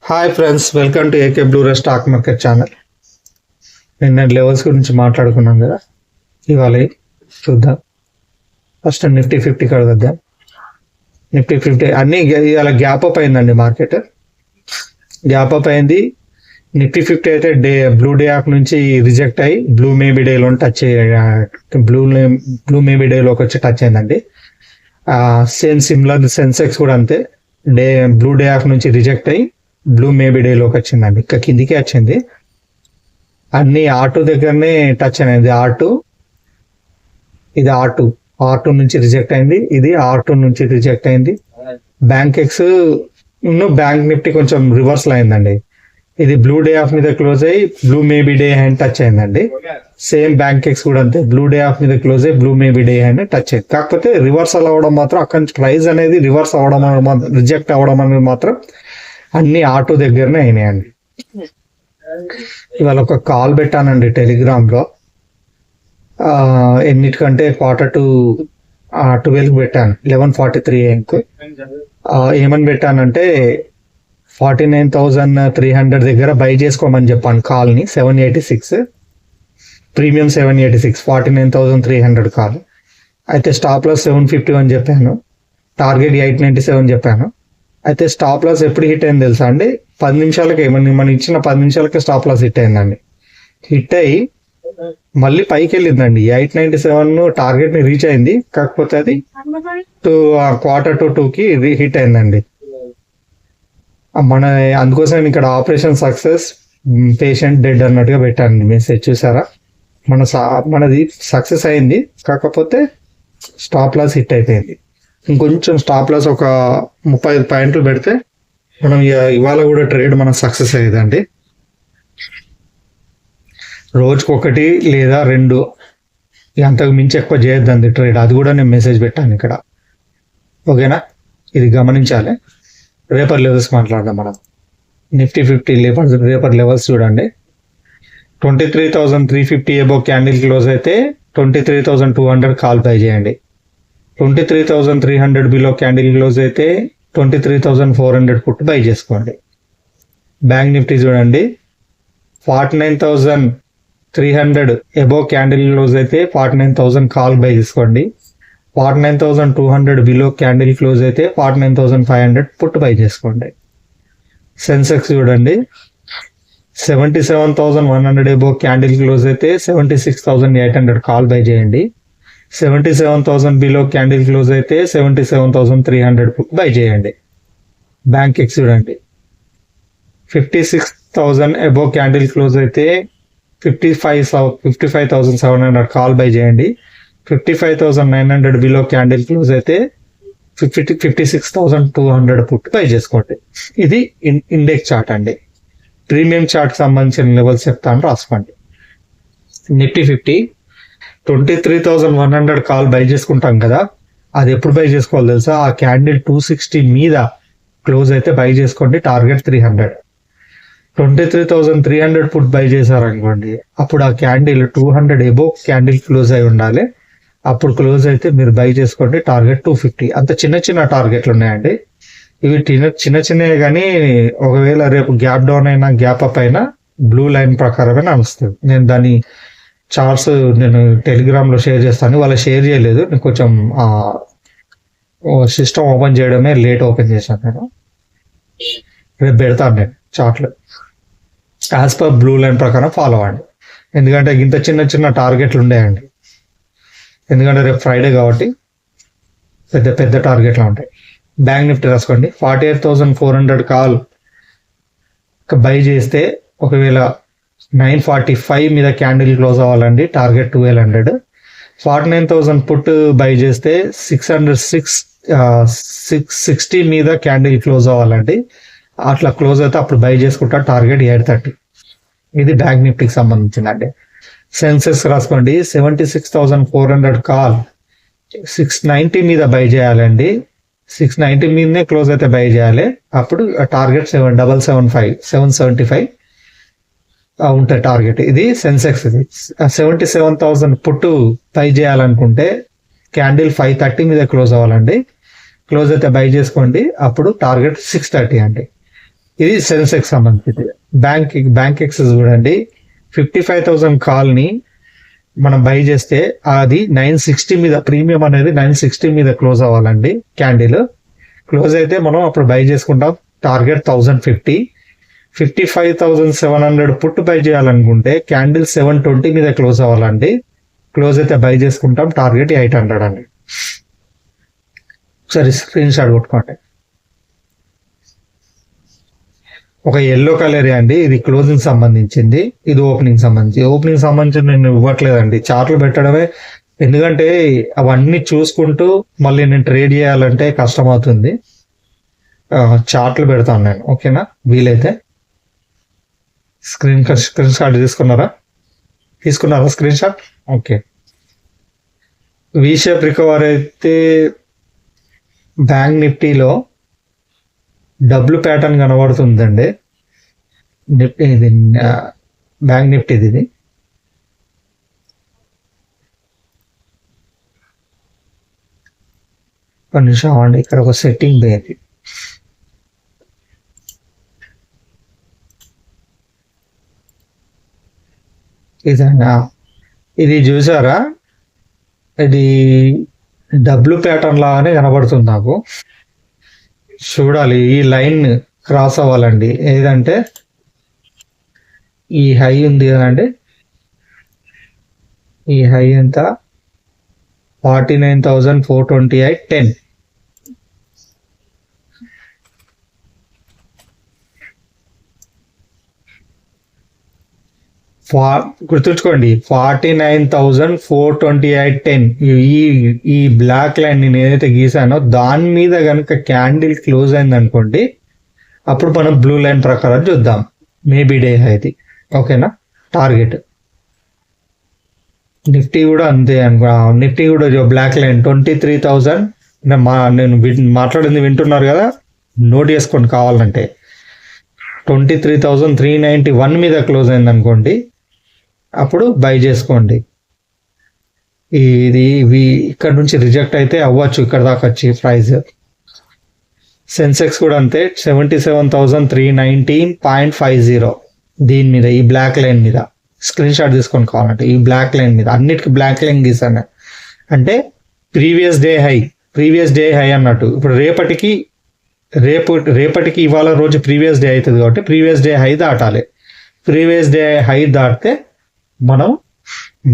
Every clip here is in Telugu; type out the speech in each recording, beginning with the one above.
Hi friends, welcome to AK Blu-ray stock market channel. నిన్న లెవెల్స్ గురించి మాట్లాడుకున్నాం కదా, ఇవాళ చూద్దాం. First Nifty 50 కడగద్దాం. నిఫ్టీ 50 అన్ని ఇవాళ గ్యాప్ అప్ అయిందండి. మార్కెట్ గ్యాప్ అప్ అయింది. నిఫ్టీ 50 అయితే బ్లూ డే యాప్ నుంచి రిజెక్ట్ అయ్యి బ్లూ మేబీ డేలో టచ్ బ్లూ మేబీ డేలోకి వచ్చి టచ్ అయిందండి. సేమ్ సిమిలర్ సెన్సెక్స్ కూడా అంతే, బ్లూ డే యాప్ నుంచి రిజెక్ట్ అయ్యి బ్లూ మేబీ డేలోకి వచ్చిందండి. ఇంకా కిందికే వచ్చింది. అన్ని R2 దగ్గరనే టచ్ అనేది. ఇది R2 నుంచి రిజెక్ట్ అయింది. ఇది R2 నుంచి రిజెక్ట్ అయింది. బ్యాంక్ ఎక్స్ బ్యాంక్ నిఫ్టీ కొంచెం రివర్సల్ అయిందండి. ఇది బ్లూ డే ఆఫ్ మీద క్లోజ్ అయ్యి blue maybe day hand touch అయిందండి. సేమ్ బ్యాంక్ ఎక్స్ కూడా అంతే, బ్లూ డే ఆఫ్ మీద క్లోజ్ అయ్యి blue maybe day hand touch అయింది. కాకపోతే రివర్సల్ అవ్వడం మాత్రం అక్కడి నుంచి ప్రైస్ అనేది రివర్స్ అవ్వడం రిజెక్ట్ అవ్వడం అనేది మాత్రం అన్ని R2 దగ్గరనే అయినాయండి. ఇవాళ ఒక కాల్ పెట్టానండి టెలిగ్రామ్లో. ఎన్నిటికంటే 12 పెట్టాను, 11:43 AM. ఏమని పెట్టానంటే 49,300 దగ్గర బై చేసుకోమని చెప్పాను కాల్ని. 786 ప్రీమియం 786 49,300 కాల్. అయితే స్టాప్ లాస్ 751 చెప్పాను, టార్గెట్ 897 చెప్పాను. అయితే స్టాప్ లాస్ ఎప్పుడు హిట్ అయింది తెలుసా అండి? 10 నిమిషాలకే, మనం ఇచ్చిన 10 నిమిషాలకే స్టాప్ లాస్ హిట్ అయిందండి. హిట్ అయ్యి మళ్ళీ పైకి వెళ్ళిందండి. 897 టార్గెట్ ని రీచ్ అయింది. కాకపోతే అది Q2 హిట్ అయిందండి. అందుకోసం ఇక్కడ ఆపరేషన్ సక్సెస్, పేషెంట్ డెడ్ అన్నట్టుగా పెట్టాను మెసేజ్. చూసారా, మనది సక్సెస్ అయింది, కాకపోతే స్టాప్ లాస్ హిట్ అయిపోయింది. ఇంకొంచెం స్టాప్ లాస్ ఒక 35 పాయింట్లు పెడితే మనం ఇవాళ కూడా ట్రేడ్ మనం సక్సెస్ అయ్యేదండి. రోజుకి 1 లేదా 2, అంతకు మించి ఎక్కువ చేయొద్దండి ట్రేడ్. అది కూడా నేను మెసేజ్ పెట్టాను ఇక్కడ. ఓకేనా, ఇది గమనించాలి. రేపర్ లెవెల్స్ మాట్లాడదాం మనం. నిఫ్టీ 50 రేపర్ లెవెల్స్ చూడండి. 23,350 అబోవ్ క్యాండిల్ క్లోజ్ అయితే 23,200 కాల్ బై చేయండి. 23,300 బిలో క్యాండిల్ క్లోజ్ అయితే 23,400 పుట్ బై చేసుకోండి. బ్యాంక్ నిఫ్టీ చూడండి, 49,300 అబోవ్ క్యాండిల్ క్లోజ్ అయితే 49,000 కాల్ బై చేసుకోండి. 49,200 బిలో క్యాండిల్ క్లోజ్ అయితే 49,500 పుట్ బై చేసుకోండి. సెన్సెక్స్ చూడండి, 77,100 అబోవ్ క్యాండిల్ క్లోజ్ అయితే 76,800 కాల్ బై చేయండి. 77,000 బిలో క్యాండిల్ క్లోజ్ అయితే 77,300 పుట్ బై చేయండి. బ్యాంక్ ఎక్స్ చూడండి, 56,000 అబోవ్ క్యాండిల్ క్లోజ్ అయితే 55,700 కాల్ బై చేయండి. 55,900 బిలో క్యాండిల్ క్లోజ్ అయితే 56,200 పుట్ బై చేసుకోండి. ఇది ఇండెక్స్ చార్ట్ అండి. ప్రీమియం చార్ట్ సంబంధించిన లెవెల్స్ చెప్తాను, రాసుకోండి. నిఫ్టీ 50 23,100 కాల్ బై చేసుకుంటాం కదా, అది ఎప్పుడు బై చేసుకోవాలి తెలుసా? ఆ క్యాండిల్ 260 మీద క్లోజ్ అయితే బై చేసుకోండి. టార్గెట్ 300. 23,300 పుట్ బై చేశారనుకోండి, అప్పుడు ఆ క్యాండిల్ 200 ఎబోవ్ క్యాండిల్ క్లోజ్ అయి ఉండాలి. అప్పుడు క్లోజ్ అయితే మీరు బై చేసుకోండి. టార్గెట్ 250. అంత చిన్న చిన్న టార్గెట్లు ఉన్నాయండి. ఇవి చిన్న చిన్నవి, కానీ ఒకవేళ రేపు గ్యాప్ డౌన్ అయినా గ్యాప్ అప్ అయినా బ్లూ లైన్ ప్రకారమే నడుస్తుంది. నేను దాన్ని చార్ట్స్ నేను టెలిగ్రామ్లో షేర్ చేస్తాను. వాళ్ళు షేర్ చేయలేదు, నేను కొంచెం సిస్టమ్ ఓపెన్ చేయడమే లేట్ ఓపెన్ చేశాను. నేను రేపు పెడతాను నేను చార్ట్లు. యాజ్ పర్ బ్లూ లైన్ ప్రకారం ఫాలో అవ్వండి. ఎందుకంటే ఇంత చిన్న చిన్న టార్గెట్లు ఉండేయండి. ఎందుకంటే రేపు ఫ్రైడే కాబట్టి పెద్ద పెద్ద టార్గెట్లు ఉంటాయి. బ్యాంక్ నిఫ్టీ రాసుకోండి, 48,400 కాల్ బై చేస్తే ఒకవేళ 945 మీద క్యాండిల్ క్లోజ్ అవ్వాలండి. టార్గెట్ 1200. 49,000 పుట్ బై చేస్తే 660 మీద క్యాండిల్ క్లోజ్ అవ్వాలండి. అట్లా క్లోజ్ అయితే అప్పుడు బై చేసుకుంటా. టార్గెట్ 830. ఇది బ్యాంక్ నిఫ్టీకి సంబంధించిందండి. సెన్సెక్స్ రాసుకోండి, 76,400 కాల్ 690 మీద బై చేయాలండి. 690 మీదనే క్లోజ్ అయితే బై చేయాలి. అప్పుడు టార్గెట్ 775 ఉంటాయి టార్గెట్. ఇది సెన్సెక్స్. ఇది 77,000 పుట్టు బై చేయాలనుకుంటే క్యాండిల్ 530 మీద క్లోజ్ అవ్వాలండి. క్లోజ్ అయితే బై చేసుకోండి. అప్పుడు టార్గెట్ 630 అండి. ఇది సెన్సెక్స్ సంబంధించింది. బ్యాంక్ ఎక్సెస్ చూడండి, 55,000 కాల్ని మనం బై చేస్తే అది 960 మీద, ప్రీమియం అనేది 960 మీద క్లోజ్ అవ్వాలండి. క్యాండిల్ క్లోజ్ అయితే మనం అప్పుడు బై చేసుకుంటాం. టార్గెట్ 1050. 55,700 పుట్ బై చేయాలనుకుంటే క్యాండిల్ 720 మీద క్లోజ్ అవ్వాలండి. క్లోజ్ అయితే బై చేసుకుంటాం. టార్గెట్ 800 అండి. ఒకసారి స్క్రీన్ షాట్ కొట్టుకోండి. ఒక ఎల్లో కలర్ అండి, ఇది క్లోజింగ్ సంబంధించింది, ఇది ఓపెనింగ్ సంబంధించి. ఓపెనింగ్ సంబంధించి నేను ఇవ్వట్లేదండి, చార్ట్లు పెట్టడమే. ఎందుకంటే అవన్నీ చూసుకుంటూ మళ్ళీ నేను ట్రేడ్ చేయాలంటే కష్టం అవుతుంది. చార్ట్లు పెడతాను నేను, ఓకేనా? వీలైతే స్క్రీన్ షాట్ తీసుకున్నారా screen shot? Okay. V shape recover అయితే బ్యాంక్ నిఫ్టీలో డబ్ల్యూ ప్యాటర్న్ కనబడుతుందండి. నిఫ్టీ ఇది బ్యాంక్ నిఫ్టీది ఇది. ఒక నిమిషం అండి, ఇక్కడ ఒక సెట్టింగ్ పోయింది. ఇదేనా? ఇది చూసారా? ఇది డబ్ల్యూ ప్యాటర్న్ లాగానే కనబడుతుంది నాకు. చూడాలి, ఈ లైన్ క్రాస్ అవ్వాలండి. ఏదంటే ఈ హై ఉంది కదండి, ఈ హై ఎంత? 49,428.10. గుర్తుంచుకోండి, 49,428.10. ఈ బ్లాక్ లైన్ నేను ఏదైతే గీసానో దాని మీద కనుక క్యాండిల్ క్లోజ్ అయింది అనుకోండి, అప్పుడు మనం బ్లూ లైన్ ప్రకారం చూద్దాం. మేబీ డే హైది, ఓకేనా? టార్గెట్ నిఫ్టీ కూడా అంతే అనుకో. నిఫ్టీ కూడా బ్లాక్ లైన్ 23,000. నేను మాట్లాడింది వింటున్నారు కదా, నోట్ చేసుకోండి కావాలంటే. 23,391 మీద క్లోజ్ అయింది అనుకోండి, అప్పుడు బై చేసుకోండి. ఇది ఇక్కడ నుంచి రిజెక్ట్ అయితే అవ్వచ్చు, ఇక్కడ దాకా వచ్చి ప్రైస్. సెన్సెక్స్ కూడా అంతే, 77,319.50 దీని మీద, ఈ బ్లాక్ లైన్ మీద. స్క్రీన్ షాట్ తీసుకొని కావాలంటే ఈ బ్లాక్ లైన్ మీద. అన్నిటికీ బ్లాక్ లైన్ గీసాను అంటే ప్రీవియస్ డే హై అన్నట్టు. ఇప్పుడు రేపటికి ఇవాళ రోజు ప్రీవియస్ డే అవుతుంది కాబట్టి ప్రీవియస్ డే హై దాటాలి. ప్రీవియస్ డే హై దాటితే మనం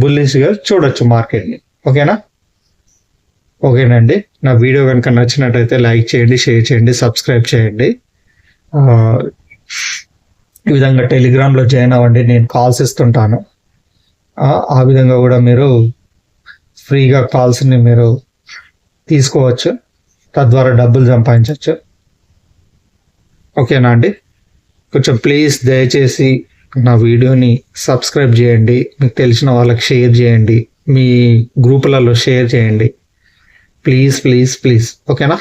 బుల్లిష్గా చూడొచ్చు మార్కెట్ని, ఓకేనా? ఓకేనండి, నా వీడియో కనుక నచ్చినట్టయితే లైక్ చేయండి, షేర్ చేయండి, సబ్స్క్రైబ్ చేయండి. ఈ విధంగా టెలిగ్రామ్లో జాయిన్ అవ్వండి, నేను కాల్స్ ఇస్తుంటాను. ఆ విధంగా కూడా మీరు ఫ్రీగా కాల్స్ని మీరు తీసుకోవచ్చు, తద్వారా డబ్బులు సంపాదించవచ్చు. ఓకేనా అండి? కొంచెం ప్లీజ్ దయచేసి నా వీడియోని సబ్స్క్రైబ్ చేయండి, మీకు తెలిసిన వాళ్ళకి షేర్ చేయండి, మీ గ్రూపులలో షేర్ చేయండి. ప్లీజ్ ప్లీజ్ ప్లీజ్, ఓకేనా?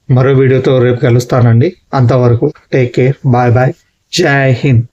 మరో వీడియోతో రేపు కలుస్తానండి. అంతవరకు టేక్ కేర్, బాయ్ బాయ్, జై హింద్.